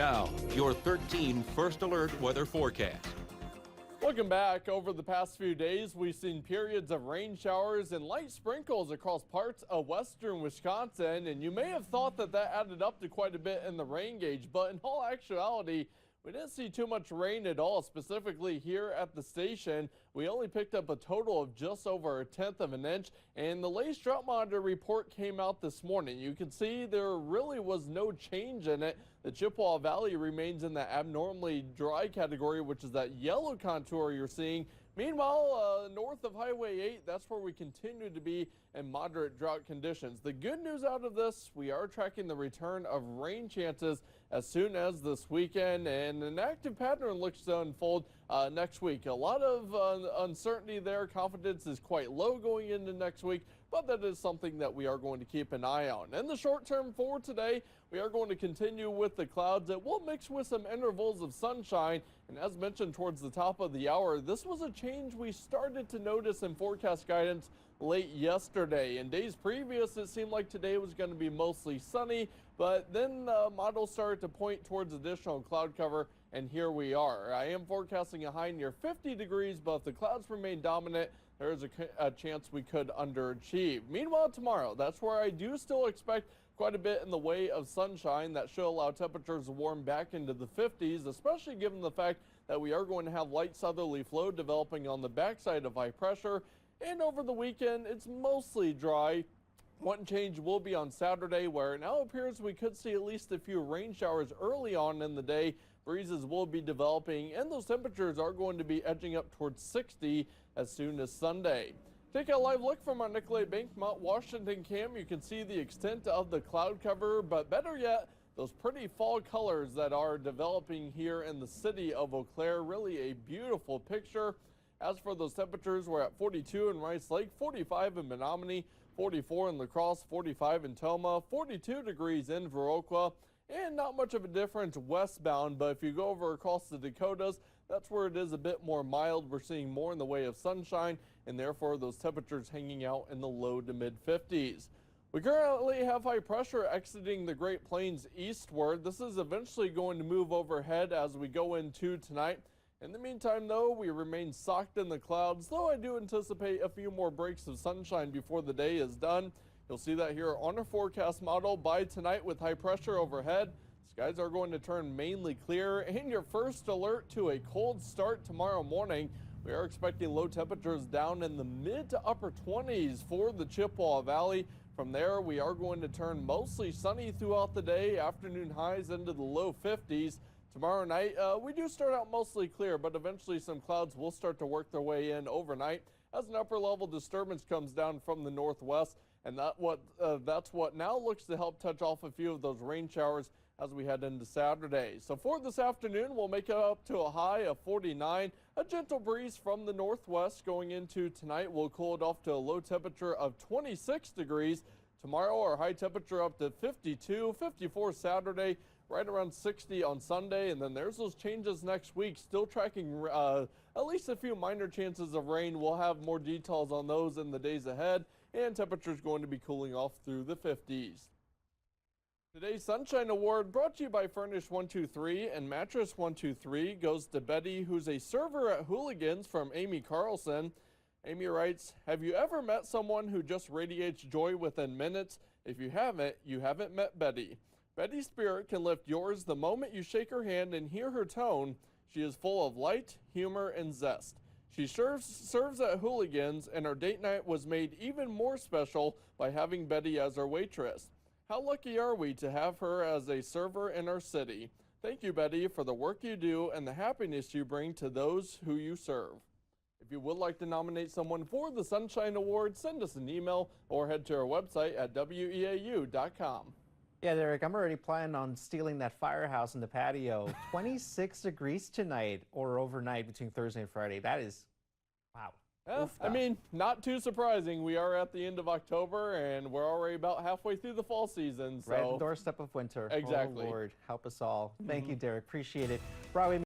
Now, your 13 First Alert weather forecast. Welcome back. Over the past few days, we've seen periods of rain showers and light sprinkles across parts of western Wisconsin, and you may have thought that added up to quite a bit in the rain gauge, but in all actuality, we didn't see too much rain at all. Specifically here at the station, we only picked up a total of just over 1/10 of an inch, and the latest drought monitor report came out this morning. You can see there really was no change in it. The Chippewa Valley remains in the abnormally dry category, which is that yellow contour you're seeing. Meanwhile, north of Highway 8, that's where we continue to be in moderate drought conditions. The good news out of this, we are tracking the return of rain chances as soon as this weekend, and an active pattern looks to unfold next week. A lot of uncertainty there. Confidence is quite low going into next week, but that is something that we are going to keep an eye on. In the short term for today, we are going to continue with the clouds that will mix with some intervals of sunshine. And as mentioned towards the top of the hour, this was a change we started to notice in forecast guidance late yesterday. In days previous, it seemed like today was going to be mostly sunny, but then models started to point towards additional cloud cover, and here we are. I am forecasting a high near 50 degrees, but if the clouds remain dominant, there is a chance we could underachieve. Meanwhile, tomorrow, that's where I do still expect quite a bit in the way of sunshine. That should allow temperatures to warm back into the 50s, especially given the fact that we are going to have light southerly flow developing on the backside of high pressure. And over the weekend, it's mostly dry. One change will be on Saturday, where it now appears we could see at least a few rain showers early on in the day. Breezes will be developing, and those temperatures are going to be edging up towards 60 as soon as Sunday. Take a live look from our Nicolay Bank Mount Washington cam. You can see the extent of the cloud cover, but better yet, those pretty fall colors that are developing here in the city of Eau Claire. Really a beautiful picture. As for those temperatures, we're at 42 in Rice Lake, 45 in Menominee, 44 in LaCrosse, 45 in Toma, 42 degrees in Viroqua, and not much of a difference westbound. But if you go over across the Dakotas, that's where it is a bit more mild. We're seeing more in the way of sunshine, and therefore those temperatures hanging out in the low to mid 50s. We currently have high pressure exiting the Great Plains eastward. This is eventually going to move overhead as we go into tonight. In the meantime, though, we remain socked in the clouds, though I do anticipate a few more breaks of sunshine before the day is done. You'll see that here on our forecast model. By tonight, with high pressure overhead, skies are going to turn mainly clear, and your first alert to a cold start tomorrow morning. We are expecting low temperatures down in the mid to upper 20s for the Chippewa Valley. From there, we are going to turn mostly sunny throughout the day, afternoon highs into the low 50s. Tomorrow night, we do start out mostly clear, but eventually some clouds will start to work their way in overnight as an upper level disturbance comes down from the northwest, and that's what now looks to help touch off a few of those rain showers as we head into Saturday. So for this afternoon, we'll make it up to a high of 49. A gentle breeze from the northwest going into tonight will cool it off to a low temperature of 26 degrees. Tomorrow, our high temperature up to 52, 54 Saturday, right around 60 on Sunday, and then there's those changes next week, still tracking at least a few minor chances of rain. We'll have more details on those in the days ahead, and temperatures going to be cooling off through the 50s. Today's Sunshine Award, brought to you by Furnish 123 and Mattress 123, goes to Betty, who's a server at Hooligans, from Amy Carlson. Amy writes, "Have you ever met someone who just radiates joy within minutes? If you haven't met Betty. Betty's spirit can lift yours the moment you shake her hand and hear her tone. She is full of light, humor, and zest. She serves at Hooligans, and our date night was made even more special by having Betty as our waitress. How lucky are we to have her as a server in our city? Thank you, Betty, for the work you do and the happiness you bring to those who you serve." If you would like to nominate someone for the Sunshine Award, send us an email or head to our website at WEAU.com. Yeah, Derek, I'm already planning on stealing that firehouse in the patio. 26 degrees tonight or overnight between Thursday and Friday. That is, wow. I mean, not too surprising. We are at the end of October, and we're already about halfway through the fall season. So. Right at the doorstep of winter. Exactly. Oh, Lord, help us all. Thank you, Derek. Appreciate it. Broadway